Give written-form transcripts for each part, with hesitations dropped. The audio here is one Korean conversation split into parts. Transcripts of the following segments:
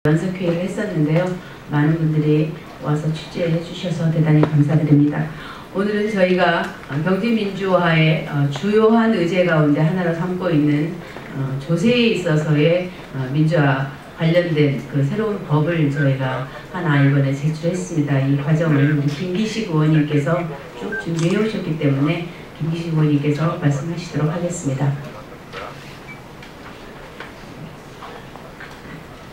연석회의를 했었는데요. 많은 분들이 와서 취재해 주셔서 대단히 감사드립니다. 오늘은 저희가 경제민주화의 주요한 의제 가운데 하나로 삼고 있는 조세에 있어서의 민주화 관련된 그 새로운 법을 저희가 하나 이번에 제출했습니다. 이 과정을 우리 김기식 의원님께서 쭉 준비해 오셨기 때문에 김기식 의원님께서 말씀하시도록 하겠습니다.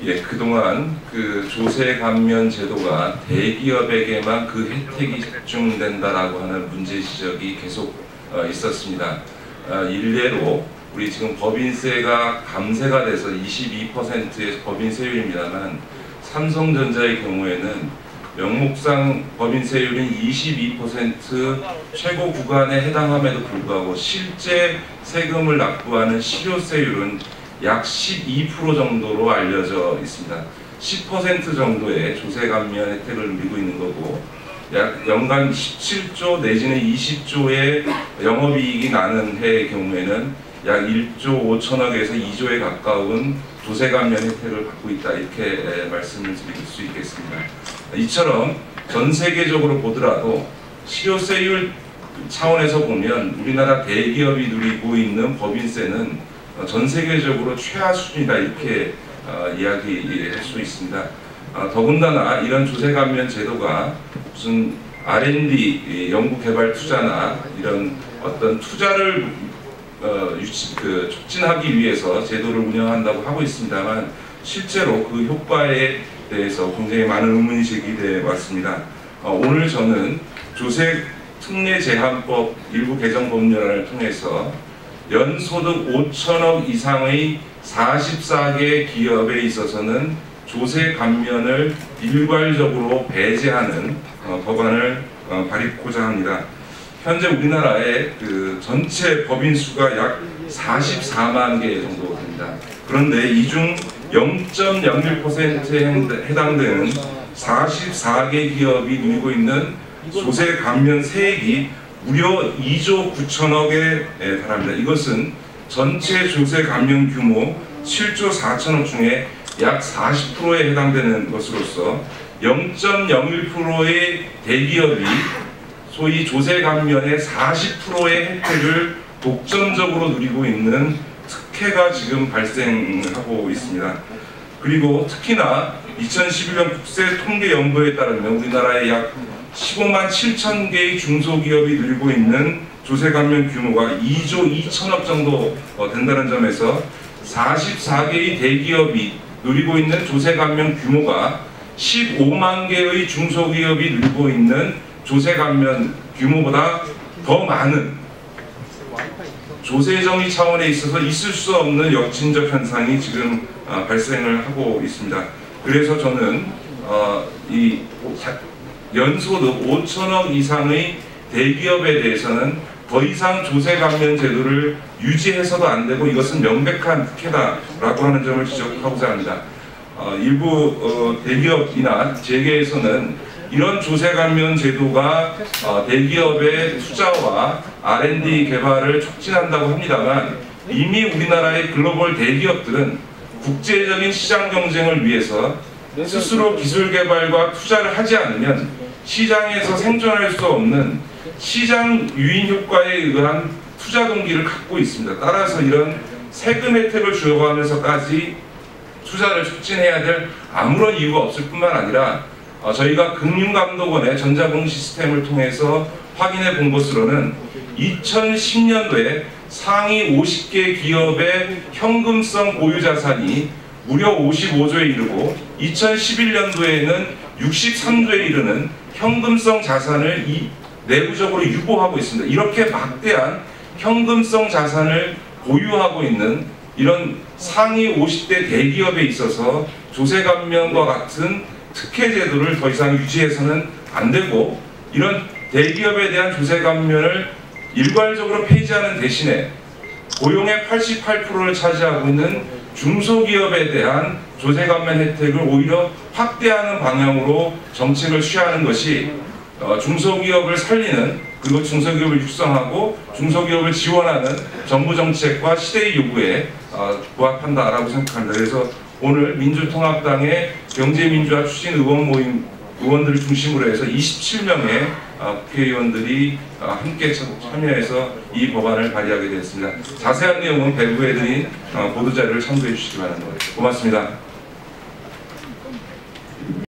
예, 그동안 그 조세 감면 제도가 대기업에게만 그 혜택이 집중된다라고 하는 문제 지적이 계속 있었습니다. 일례로 우리 지금 법인세가 감세가 돼서 22%의 법인세율입니다만 삼성전자의 경우에는 명목상 법인세율은 22% 최고 구간에 해당함에도 불구하고 실제 세금을 납부하는 실효세율은 약 12% 정도로 알려져 있습니다. 10% 정도의 조세 감면 혜택을 누리고 있는 거고 약 연간 17조 내지는 20조의 영업이익이 나는 해의 경우에는 약 1조 5천억에서 2조에 가까운 조세 감면 혜택을 받고 있다, 이렇게 말씀을 드릴 수 있겠습니다. 이처럼 전 세계적으로 보더라도 실효세율 차원에서 보면 우리나라 대기업이 누리고 있는 법인세는 전 세계적으로 최하 수준이다, 이렇게 이야기할 수 있습니다. 더군다나 이런 조세 감면 제도가 무슨 R&D 연구개발 투자나 이런 어떤 투자를 촉진하기 위해서 제도를 운영한다고 하고 있습니다만 실제로 그 효과에 대해서 굉장히 많은 의문이 제기되어 왔습니다. 오늘 저는 조세 특례 제한법 일부 개정 법률안을 통해서 연소득 5천억 이상의 44개 기업에 있어서는 조세 감면을 일괄적으로 배제하는 법안을 발의코자 합니다. 현재 우리나라의 그 전체 법인 수가 약 44만 개 정도 됩니다. 그런데 이 중 0.01%에 해당되는 44개 기업이 누리고 있는 조세 감면 세액이 무려 2조 9천억에 달합니다. 이것은 전체 조세 감면 규모 7조 4천억 중에 약 40%에 해당되는 것으로서 0.01%의 대기업이 소위 조세 감면의 40%의 혜택을 독점적으로 누리고 있는 특혜가 지금 발생하고 있습니다. 그리고 특히나 2011년 국세통계연구에 따르면 우리나라의 약 15만 7천 개의 중소기업이 누리고 있는 조세 감면 규모가 2조 2천억 정도 된다는 점에서 44개의 대기업이 누리고 있는 조세 감면 규모가 15만 개의 중소기업이 누리고 있는 조세 감면 규모보다 더 많은 조세 정의 차원에 있어서 있을 수 없는 역진적 현상이 지금 발생을 하고 있습니다. 그래서 저는 이 연소득 5천억 이상의 대기업에 대해서는 더 이상 조세 감면 제도를 유지해서도 안 되고 이것은 명백한 특혜다라고 하는 점을 지적하고자 합니다. 일부 대기업이나 재계에서는 이런 조세 감면 제도가 대기업의 투자와 R&D 개발을 촉진한다고 합니다만 이미 우리나라의 글로벌 대기업들은 국제적인 시장 경쟁을 위해서 스스로 기술 개발과 투자를 하지 않으면 시장에서 생존할 수 없는 시장 유인 효과에 의한 투자 동기를 갖고 있습니다. 따라서 이런 세금 혜택을 주어가면서까지 투자를 촉진해야 될 아무런 이유가 없을 뿐만 아니라 저희가 금융감독원의 전자공 시스템을 통해서 확인해 본 것으로는 2010년도에 상위 50개 기업의 현금성 보유자산이 무려 55조에 이르고 2011년도에는 63조에 이르는 현금성 자산을 내부적으로 유보하고 있습니다. 이렇게 막대한 현금성 자산을 보유하고 있는 이런 상위 50대 대기업에 있어서 조세 감면과 같은 특혜 제도를 더 이상 유지해서는 안 되고 이런 대기업에 대한 조세 감면을 일괄적으로 폐지하는 대신에 고용의 88%를 차지하고 있는 중소기업에 대한 조세 감면 혜택을 오히려 확대하는 방향으로 정책을 취하는 것이 중소기업을 살리는, 그리고 중소기업을 육성하고 중소기업을 지원하는 정부 정책과 시대의 요구에 부합한다라고 생각합니다. 그래서 오늘 민주통합당의 경제민주화 추진 의원 모임 의원들을 중심으로 해서 27명의 국회의원들이 함께 참여해서 이 법안을 발의하게 되었습니다. 자세한 내용은 배부해드린 보도자료를 참고해 주시기 바랍니다. 고맙습니다.